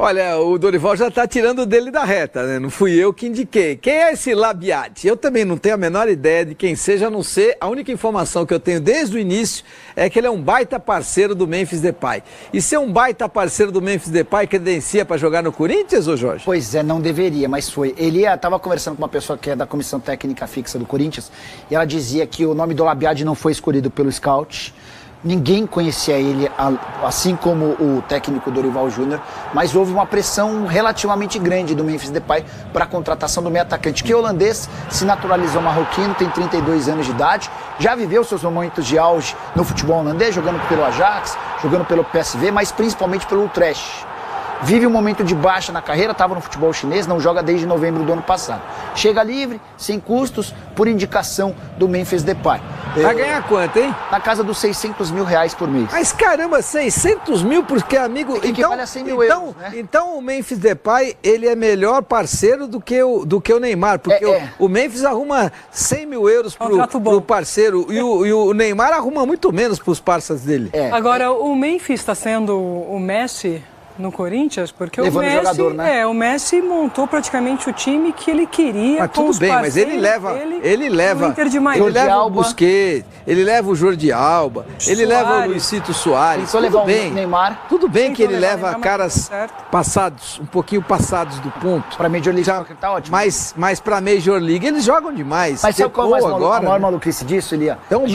Olha, o Dorival já está tirando dele da reta, né? Não fui eu que indiquei. Quem é esse Labiati? Eu também não tenho a menor ideia de quem seja, a não ser a única informação que eu tenho desde o início é que ele é um baita parceiro do Memphis Depay. E ser um baita parceiro do Memphis Depay credencia para jogar no Corinthians, ô Jorge? Pois é, não deveria, mas foi. Ele estava conversando com uma pessoa que é da comissão técnica fixa do Corinthians e ela dizia que o nome do Labiati não foi escolhido pelo scout. Ninguém conhecia ele, assim como o técnico Dorival Júnior, mas houve uma pressão relativamente grande do Memphis Depay para a contratação do meio atacante, que é holandês, se naturalizou marroquino, tem 32 anos de idade, já viveu seus momentos de auge no futebol holandês, jogando pelo Ajax, jogando pelo PSV, mas principalmente pelo Utrecht. Vive um momento de baixa na carreira, estava no futebol chinês, não joga desde novembro do ano passado. Chega livre, sem custos, por indicação do Memphis Depay. Vai ganhar quanto, hein? Na casa dos 600 mil reais por mês. Mas caramba, 600 mil porque, amigo... Que então, vale a 100 mil euros, né? Então o Memphis Depay, ele é melhor parceiro do que o Neymar, porque o Memphis arruma 100 mil euros pro parceiro e o Neymar arruma muito menos pros parceiros dele. Agora, o Memphis está sendo o Messi no Corinthians, porque levando o Messi, jogador, né? O Messi montou praticamente o time que ele queria. Mas tudo bem, mas ele leva o Inter de Miami. ele leva o Busquets, ele leva o Jordi Alba, ele leva o Luisito Soares. Tudo bem, Neymar. Tudo bem que ele leva caras passados, um pouquinho passados do ponto. Para Major League Soccer tá ótimo. Mas para Major League eles jogam demais. Mas sabe qual é a maior maluquice disso, Elia? Então,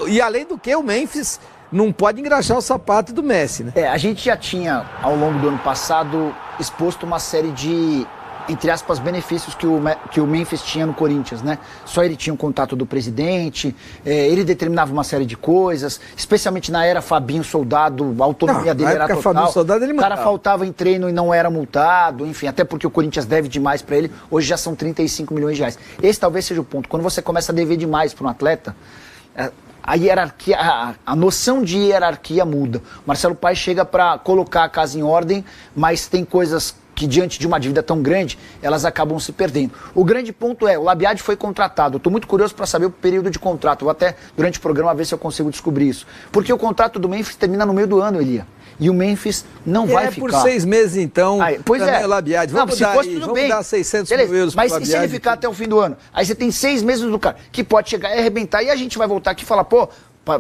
e além do que, o Memphis não pode engraxar o sapato do Messi, né? A gente já tinha, ao longo do ano passado, exposto uma série de, entre aspas, benefícios que o Memphis tinha no Corinthians, né? Só ele tinha um contato do presidente, ele determinava uma série de coisas, especialmente na era Fabinho Soldado, a autonomia dele era total. Fabinho Soldado, ele o cara faltava em treino e não era multado, enfim, até porque o Corinthians deve demais para ele, hoje já são 35 milhões de reais. Esse talvez seja o ponto. Quando você começa a dever demais para um atleta, a hierarquia, a noção de hierarquia muda. Marcelo Paes chega para colocar a casa em ordem, mas tem coisas que diante de uma dívida tão grande, elas acabam se perdendo. O grande ponto é, o Labiati foi contratado. Eu estou muito curioso para saber o período de contrato. Vou até, durante o programa, ver se eu consigo descobrir isso. Porque o contrato do Memphis termina no meio do ano, Elia. E o Memphis não vai ficar. Por 6 meses, então. Pois é. Labiati. Vamos dar 600 mil euros mas e se ele ficar até o fim do ano? Aí você tem 6 meses do cara, que pode chegar e arrebentar, e a gente vai voltar aqui e falar, pô,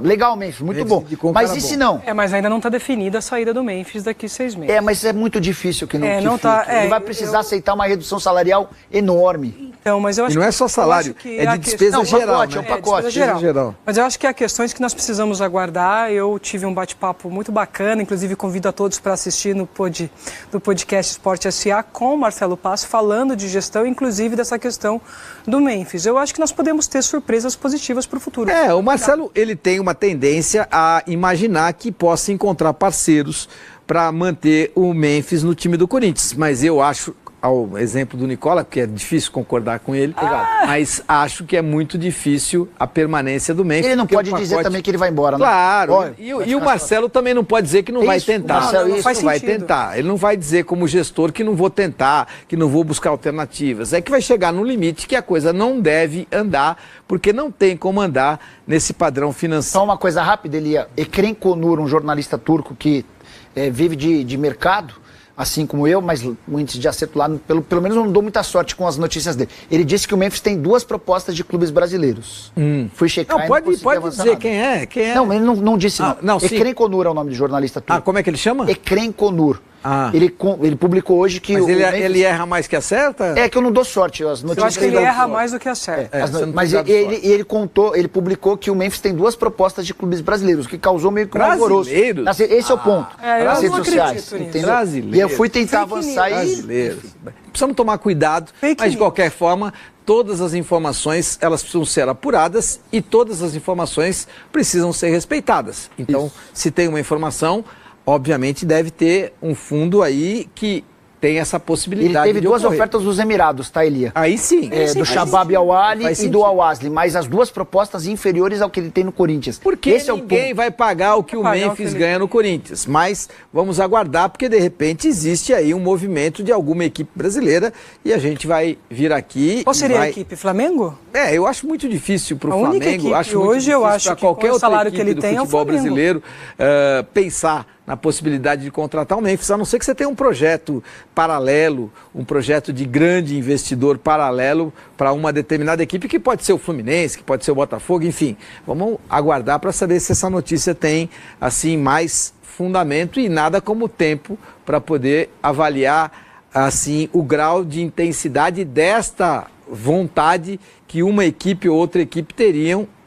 legal, Memphis, muito bom. Mas e se não? Mas ainda não está definida a saída do Memphis daqui 6 meses. Mas é muito difícil que não fique. Ele vai precisar aceitar uma redução salarial enorme. Então, mas eu acho e não é só salário, é de despesa geral. É um pacote. Geral. Mas eu acho que há questões que nós precisamos aguardar. Eu tive um bate-papo muito bacana, inclusive convido a todos para assistir no podcast Esporte SA com o Marcelo Paes, falando de gestão, inclusive dessa questão do Memphis. Eu acho que nós podemos ter surpresas positivas para o futuro. O Marcelo, ele tem uma tendência a imaginar que possa encontrar parceiros para manter o Memphis no time do Corinthians, mas eu acho, ao exemplo do Nicola, que é difícil concordar com ele, mas acho que é muito difícil a permanência do Memphis. Ele não pode dizer também que ele vai embora, né? Claro, e o Marcelo também não pode dizer que não vai tentar. Ele não vai dizer como gestor que não vou tentar, que não vou buscar alternativas. É que vai chegar no limite que a coisa não deve andar, porque não tem como andar nesse padrão financeiro. Só uma coisa rápida, Elia. Ekrem Konur, um jornalista turco que vive de mercado, assim como eu, mas o índice de acerto lá, pelo menos eu não dou muita sorte com as notícias dele. Ele disse que o Memphis tem 2 propostas de clubes brasileiros. Fui checar não, pode dizer nada. Quem é. Não, ele não disse não. Ekrem Konur é o nome do jornalista turco. Como é que ele chama? Ekrem Konur. Ele publicou hoje que... Mas ele erra mais que acerta? É que eu não dou sorte. As notícias eu acho que ele erra mais do que acerta. Mas ele publicou que o Memphis tem 2 propospostas de clubes brasileiros, que causou meio que um alvoroço. Esse é o ponto. Nas redes sociais. E eu fui tentar avançar e... Precisamos tomar cuidado, mas de qualquer forma, todas as informações, elas precisam ser apuradas e todas as informações precisam ser respeitadas. Então, se tem uma informação, obviamente deve ter um fundo aí que tem essa possibilidade. Ele teve 2 ofertas dos Emirados, tá, Elia? Aí sim. Do Shabab Al-Ahly e do Al-Ahly, mas as 2 propostas inferiores ao que ele tem no Corinthians. Porque ninguém vai pagar o que o Memphis ganha no Corinthians. Mas vamos aguardar, porque de repente existe aí um movimento de alguma equipe brasileira e a gente vai vir aqui. Qual seria a equipe? Flamengo? Eu acho muito difícil para o Flamengo. Hoje eu acho que qualquer o salário outra que ele equipe tem do futebol brasileiro pensar na possibilidade de contratar o Memphis, a não ser que você tenha um projeto paralelo, um projeto de grande investidor paralelo para uma determinada equipe, que pode ser o Fluminense, que pode ser o Botafogo, enfim. Vamos aguardar para saber se essa notícia tem assim mais fundamento e nada como tempo para poder avaliar assim o grau de intensidade desta vontade que uma equipe ou outra equipe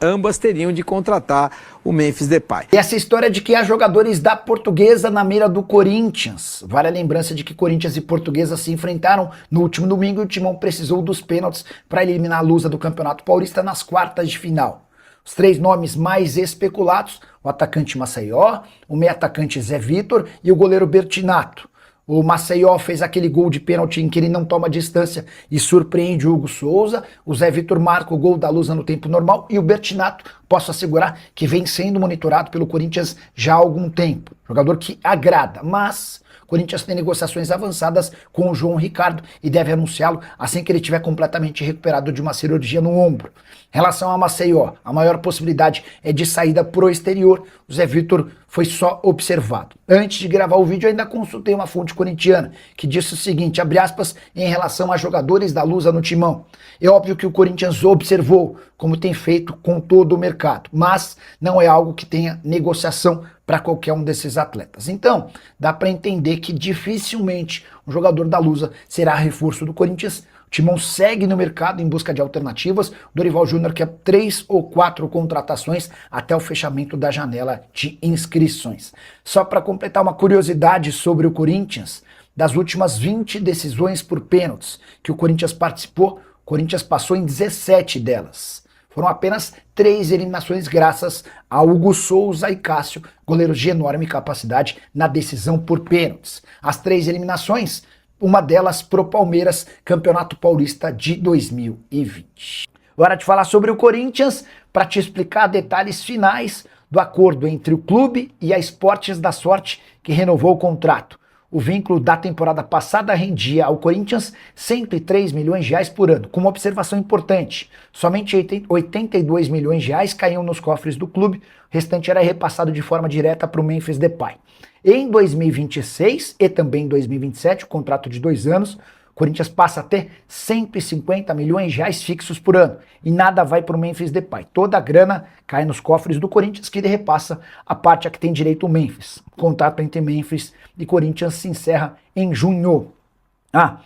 ambas teriam de contratar o Memphis Depay. E essa história de que há jogadores da Portuguesa na mira do Corinthians. Vale a lembrança de que Corinthians e Portuguesa se enfrentaram no último domingo e o Timão precisou dos pênaltis para eliminar a Lusa do Campeonato Paulista nas quartas de final. Os 3 nomes mais especulados, o atacante Maceió, o meio-atacante Zé Vitor e o goleiro Bertinato. O Maceió fez aquele gol de pênalti em que ele não toma distância e surpreende o Hugo Souza. O Zé Vitor marca o gol da Lusa no tempo normal. E o Bertinato, posso assegurar que vem sendo monitorado pelo Corinthians já há algum tempo. Jogador que agrada, mas o Corinthians tem negociações avançadas com o João Ricardo e deve anunciá-lo assim que ele estiver completamente recuperado de uma cirurgia no ombro. Em relação a Maceió, a maior possibilidade é de saída pro exterior. O Zé Vitor foi só observado. Antes de gravar o vídeo, ainda consultei uma fonte corintiana que disse o seguinte, abre aspas, em relação a jogadores da Lusa no Timão. É óbvio que o Corinthians observou, como tem feito com todo o mercado, mas não é algo que tenha negociação para qualquer um desses atletas. Então, dá para entender que dificilmente um jogador da Lusa será reforço do Corinthians. O Timão segue no mercado em busca de alternativas. O Dorival Júnior quer 3 ou 4 contratações até o fechamento da janela de inscrições. Só para completar uma curiosidade sobre o Corinthians, das últimas 20 decisões por pênaltis que o Corinthians participou, o Corinthians passou em 17 delas. Foram apenas 3 eliminações graças a Hugo Souza e Cássio, goleiros de enorme capacidade na decisão por pênaltis. As 3 eliminações, uma delas pro Palmeiras, Campeonato Paulista de 2020. Hora de falar sobre o Corinthians, para te explicar detalhes finais do acordo entre o clube e a Esportes da Sorte, que renovou o contrato. O vínculo da temporada passada rendia ao Corinthians 103 milhões de reais por ano. Com uma observação importante, somente 82 milhões de reais caíam nos cofres do clube, o restante era repassado de forma direta para o Memphis Depay. Em 2026 e também em 2027, o contrato de 2 anos, o Corinthians passa a ter 150 milhões de reais fixos por ano. E nada vai para o Memphis Depay. Toda a grana cai nos cofres do Corinthians, que ele repassa a parte a que tem direito o Memphis. O contrato entre Memphis e Corinthians se encerra em junho.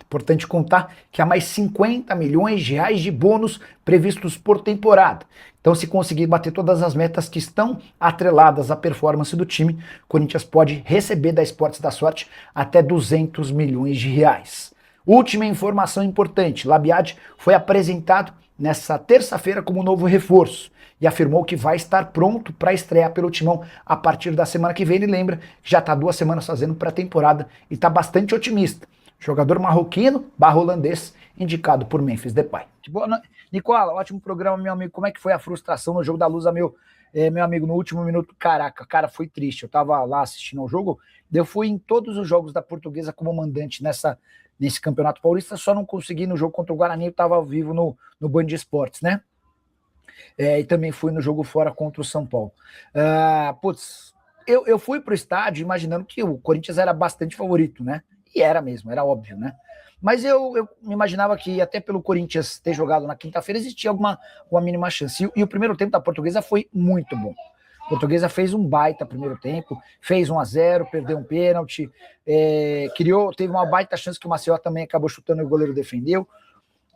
Importante contar que há mais 50 milhões de reais de bônus previstos por temporada. Então, se conseguir bater todas as metas que estão atreladas à performance do time, o Corinthians pode receber da Esportes da Sorte até 200 milhões de reais. Última informação importante, Labiad foi apresentado nessa terça-feira como novo reforço e afirmou que vai estar pronto para estrear pelo Timão a partir da semana que vem. Ele lembra que já está 2 semanas fazendo pré-temporada e está bastante otimista. Jogador marroquino, holandês, indicado por Memphis Depay. Boa noite. Nicola, ótimo programa, meu amigo. Como é que foi a frustração no jogo da Lusa, meu amigo, no último minuto? Caraca, cara, foi triste. Eu tava lá assistindo ao jogo, eu fui em todos os jogos da Portuguesa como mandante nesse Campeonato Paulista, só não consegui no jogo contra o Guarani, eu tava ao vivo no Band de Esportes, né? E também fui no jogo fora contra o São Paulo. Eu fui pro estádio imaginando que o Corinthians era bastante favorito, né? E era mesmo, era óbvio, né? Mas eu me imaginava que até pelo Corinthians ter jogado na quinta-feira existia uma mínima chance. E o primeiro tempo da Portuguesa foi muito bom. A Portuguesa fez um baita primeiro tempo, fez 1-0, perdeu um pênalti, teve uma baita chance que o Maceió também acabou chutando e o goleiro defendeu.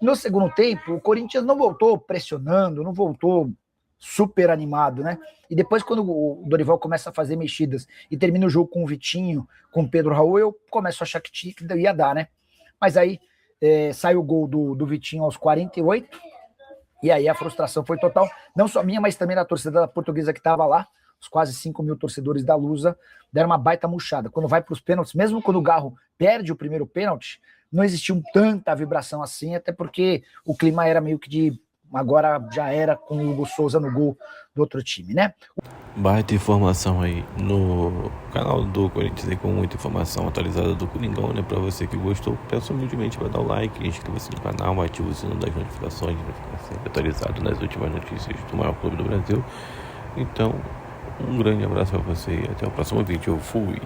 No segundo tempo, o Corinthians não voltou pressionando, não voltou super animado, né? E depois, quando o Dorival começa a fazer mexidas e termina o jogo com o Vitinho, com o Pedro Raul, eu começo a achar que ia dar, né? Mas aí sai o gol do Vitinho aos 48, e aí a frustração foi total, não só minha, mas também da torcida da Portuguesa que estava lá. Os quase 5 mil torcedores da Lusa deram uma baita murchada. Quando vai para os pênaltis, mesmo quando o Garro perde o primeiro pênalti, não existiu tanta vibração assim, até porque o clima era meio que de agora já era com o Hugo Souza no gol do outro time, né? Baita informação aí no canal do Corinthians aí, com muita informação atualizada do Coringão, né? Pra você que gostou, peço humildemente para dar o like, inscreva-se no canal, ative o sino das notificações para ficar sempre atualizado nas últimas notícias do maior clube do Brasil. Então, Um grande abraço pra você e até o próximo vídeo. Eu fui.